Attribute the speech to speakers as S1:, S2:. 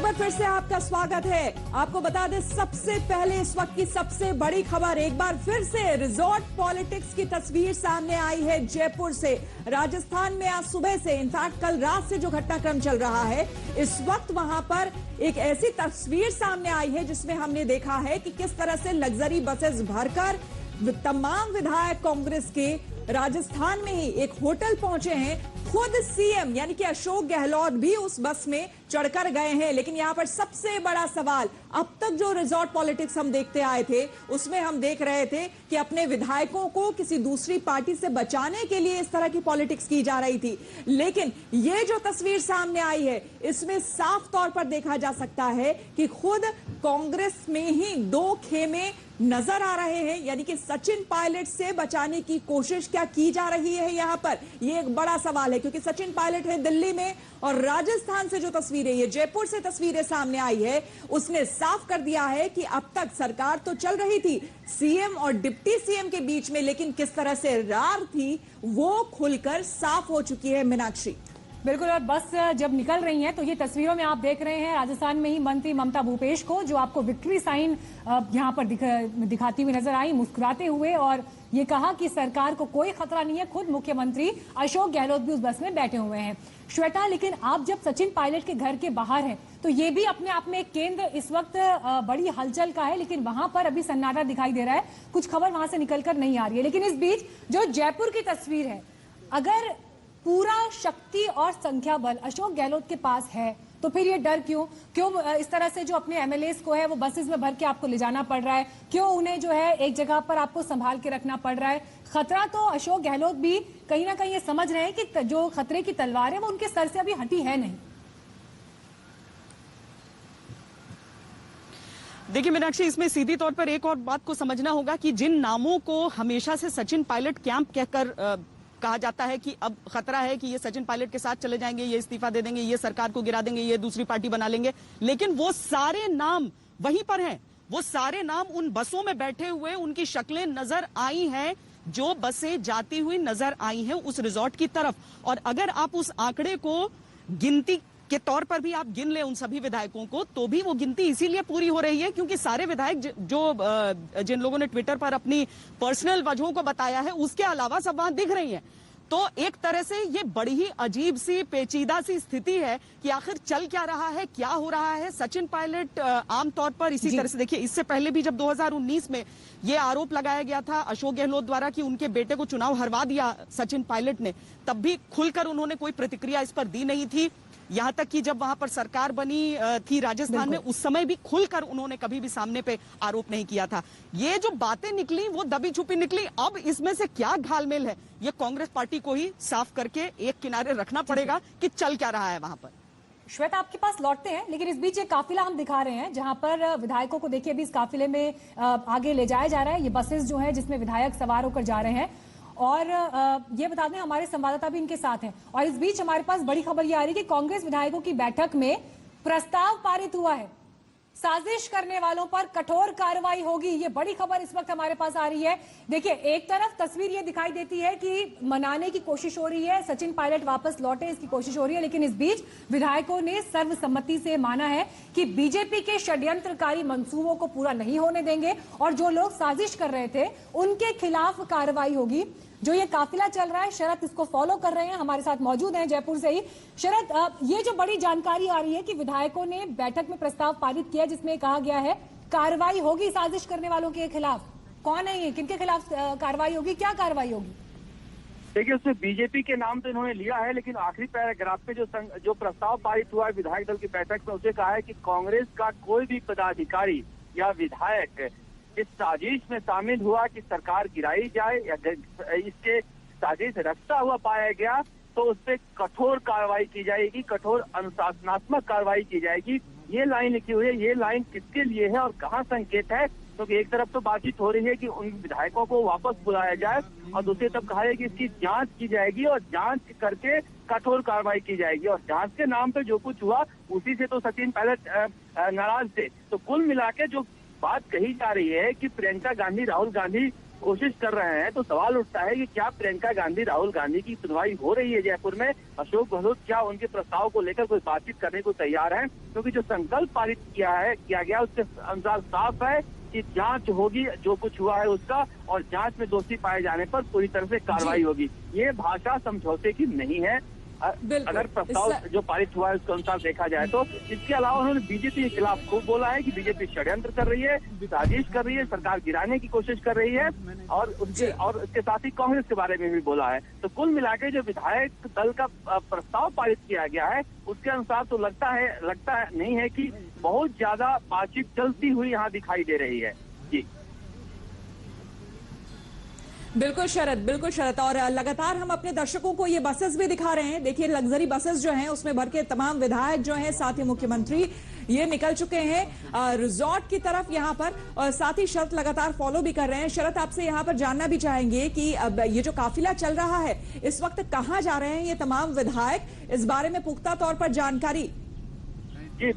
S1: पर फिर से आपका स्वागत है। आपको बता दें सबसे पहले इस वक्त की सबसे बड़ी खबर, एक बार फिर से रिजॉर्ट पॉलिटिक्स की तस्वीर सामने आई है जयपुर से। राजस्थान में आज सुबह से, इनफैक्ट कल रात से जो घटनाक्रम चल रहा है, इस वक्त वहां पर एक ऐसी तस्वीर सामने आई है जिसमें हमने देखा है कि किस तरह से लग्जरी बसेस भरकर तमाम विधायक कांग्रेस के राजस्थान में ही एक होटल पहुंचे हैं। खुद सीएम यानी कि अशोक गहलोत भी उस बस में चढ़कर गए हैं। लेकिन यहां पर सबसे बड़ा सवाल, अब तक जो रिजॉर्ट पॉलिटिक्स हम देखते आए थे उसमें हम देख रहे थे कि अपने विधायकों को किसी दूसरी पार्टी से बचाने के लिए इस तरह की पॉलिटिक्स की जा रही थी। लेकिन ये जो तस्वीर सामने आई है इसमें साफ तौर पर देखा जा सकता है कि खुद कांग्रेस में ही दो खेमे नजर आ रहे हैं। यानी कि सचिन पायलट से बचाने की कोशिश क्या की जा रही है यहां पर, यह एक बड़ा सवाल है। क्योंकि सचिन पायलट है दिल्ली में और राजस्थान से जो तस्वीरें, ये जयपुर से तस्वीरें सामने आई है, उसने साफ कर दिया है कि अब तक सरकार तो चल रही थी सीएम और डिप्टी सीएम के बीच में, लेकिन किस तरह से रार थी वो खुलकर साफ हो चुकी है। मीनाक्षी,
S2: बिल्कुल। और बस जब निकल रही हैं तो ये तस्वीरों में आप देख रहे हैं राजस्थान में ही मंत्री ममता भूपेश को, जो आपको विक्ट्री साइन यहां पर दिखाती हुई नजर आई, मुस्कुराते हुए, और ये कहा कि सरकार को कोई खतरा नहीं है। खुद मुख्यमंत्री अशोक गहलोत भी उस बस में बैठे हुए हैं। श्वेता, लेकिन आप जब सचिन पायलट के घर के बाहर हैं तो ये भी अपने आप में एक केंद्र इस वक्त बड़ी हलचल का है, लेकिन वहां पर अभी सन्नाटा दिखाई दे रहा है, कुछ खबर वहां से निकलकर नहीं आ रही है। लेकिन इस बीच जो जयपुर की तस्वीर है, अगर पूरा शक्ति और संख्या बल अशोक गहलोत के पास है तो फिर ये डर क्यों इस तरह से जो अपने एमएलएस को है वो बसेस में भर के आपको ले जाना पड़ रहा है, क्यों उन्हें जो है एक जगह पर आपको संभाल के रखना पड़ रहा है? खतरा तो अशोक गहलोत भी कहीं ना कहीं ये समझ रहे हैं कि जो खतरे की तलवार है वो उनके सर से अभी हटी है नहीं।
S3: देखिए मीनाक्षी, इसमें सीधी तौर पर एक और बात को समझना होगा कि जिन नामों को हमेशा से सचिन पायलट कैंप कहकर कहा जाता है कि अब खतरा है कि ये सचिन पायलट के साथ चले जाएंगे, ये इस्तीफा दे देंगे, ये सरकार को गिरा देंगे, ये दूसरी पार्टी बना लेंगे, लेकिन वो सारे नाम वहीं पर हैं। वो सारे नाम उन बसों में बैठे हुए, उनकी शक्लें नजर आई हैं जो बसें जाती हुई नजर आई हैं उस रिजॉर्ट की तरफ। और अगर आप उस आंकड़े को गिनती के तौर पर भी आप गिन ले उन सभी विधायकों को, तो भी वो गिनती इसीलिए पूरी हो रही है क्योंकि सारे विधायक जिन लोगों ने ट्विटर पर अपनी पर्सनल वजहों को बताया है, उसके अलावा सब वहां दिख रही हैं। तो एक तरह से ये बड़ी ही अजीब सी, पेचीदा सी स्थिति है कि आखिर चल क्या रहा है, क्या हो रहा है। सचिन पायलट आमतौर पर इसी तरह से, देखिए इससे पहले भी जब 2019 में ये आरोप लगाया गया था अशोक गहलोत द्वारा कि उनके बेटे को चुनाव हरवा दिया सचिन पायलट ने, तब भी खुलकर उन्होंने कोई प्रतिक्रिया इस पर दी नहीं थी। यहां तक कि जब वहां पर सरकार बनी थी राजस्थान में, उस समय भी खुलकर उन्होंने कभी भी सामने पे आरोप नहीं किया था। ये जो बातें निकली वो दबी छुपी निकली। अब इसमें से क्या घालमेल है, ये कांग्रेस पार्टी को ही साफ करके एक किनारे रखना पड़ेगा कि चल क्या रहा है वहां पर।
S2: श्वेता, आपके पास लौटते हैं, लेकिन इस बीच एक काफिला हम दिखा रहे हैं जहां पर विधायकों को देखिए अभी इस काफिले में आगे ले जाया जा रहा है। ये बसेस जो है जिसमें विधायक सवार होकर जा रहे हैं, और ये बता दें हमारे संवाददाता भी इनके साथ हैं। और इस बीच हमारे पास बड़ी खबर ये आ रही है कि कांग्रेस विधायकों की बैठक में प्रस्ताव पारित हुआ है, साजिश करने वालों पर कठोर कार्रवाई होगी। ये बड़ी खबर इस वक्त हमारे पास आ रही है। देखिए, एक तरफ तस्वीर ये दिखाई देती है कि मनाने की कोशिश हो रही है, सचिन पायलट वापस लौटे इसकी कोशिश हो रही है, लेकिन इस बीच विधायकों ने सर्वसम्मति से माना है कि बीजेपी के षड्यंत्रकारी मंसूबों को पूरा नहीं होने देंगे और जो लोग साजिश कर रहे थे उनके खिलाफ कार्रवाई होगी। जो ये काफिला चल रहा है, शरद इसको फॉलो कर रहे हैं, हमारे साथ मौजूद हैं जयपुर से ही। शरद, ये जो बड़ी जानकारी आ रही है कि विधायकों ने बैठक में प्रस्ताव पारित किया जिसमें कहा गया है कार्रवाई होगी साजिश करने वालों के खिलाफ, कौन है ये, किनके खिलाफ कार्रवाई होगी, क्या कार्रवाई होगी?
S4: देखिए, उसमें बीजेपी के नाम तो इन्होंने लिया है, लेकिन आखिरी पैराग्राफ पे जो प्रस्ताव पारित हुआ है विधायक दल की बैठक में, उसे कहा है कि कांग्रेस का कोई भी पदाधिकारी या विधायक इस साजिश में शामिल हुआ कि सरकार गिराई जाए या इसके साजिश रचता हुआ पाया गया तो उस पर कठोर कार्रवाई की जाएगी, कठोर अनुशासनात्मक कार्रवाई की जाएगी। ये लाइन लिखी हुई है। ये लाइन किसके लिए है और कहाँ संकेत है? क्योंकि एक तरफ तो बातचीत हो रही है कि उन विधायकों को वापस बुलाया जाए और दूसरी तरफ कहा है कि इसकी जांच की जाएगी और जांच करके कठोर कार्रवाई की जाएगी। और जांच के नाम पे जो कुछ हुआ उसी से तो सचिन पायलट नाराज थे। तो कुल मिला के जो बात कही जा रही है कि प्रियंका गांधी, राहुल गांधी कोशिश कर रहे हैं, तो सवाल उठता है कि क्या प्रियंका गांधी, राहुल गांधी की सुनवाई हो रही है जयपुर में? अशोक गहलोत क्या उनके प्रस्ताव को लेकर कोई बातचीत करने को तैयार है? क्योंकि जो संकल्प पारित किया गया उसके अनुसार साफ है कि जांच होगी जो कुछ हुआ है उसका, और जांच में दोषी पाए जाने पर पूरी तरह से कार्रवाई होगी। ये भाषा समझौते की नहीं है अगर प्रस्ताव जो पारित हुआ है उसके अनुसार देखा जाए तो। इसके अलावा उन्होंने बीजेपी के खिलाफ खूब बोला है कि बीजेपी षड्यंत्र कर रही है, साजिश कर रही है, सरकार गिराने की कोशिश कर रही है, और उसके साथ ही कांग्रेस के बारे में भी बोला है। तो कुल मिलाकर जो विधायक दल का प्रस्ताव पारित किया गया है उसके अनुसार तो लगता है नहीं है कि बहुत ज्यादा बातचीत चलती हुई यहाँ दिखाई दे रही है। जी
S1: बिल्कुल शरद, और लगातार हम अपने दर्शकों को ये बसेस भी दिखा रहे हैं। देखिए लग्जरी बसेस जो हैं उसमें भर के तमाम विधायक जो हैं, साथ ही मुख्यमंत्री ये निकल चुके हैं रिजॉर्ट की तरफ यहाँ पर, और साथ ही शरद लगातार फॉलो भी कर रहे हैं। शरद, आपसे यहाँ पर जानना भी चाहेंगे कि अब ये जो काफिला चल रहा है इस वक्त कहाँ जा रहे हैं ये तमाम विधायक, इस बारे में पुख्ता तौर पर जानकारी?
S4: जी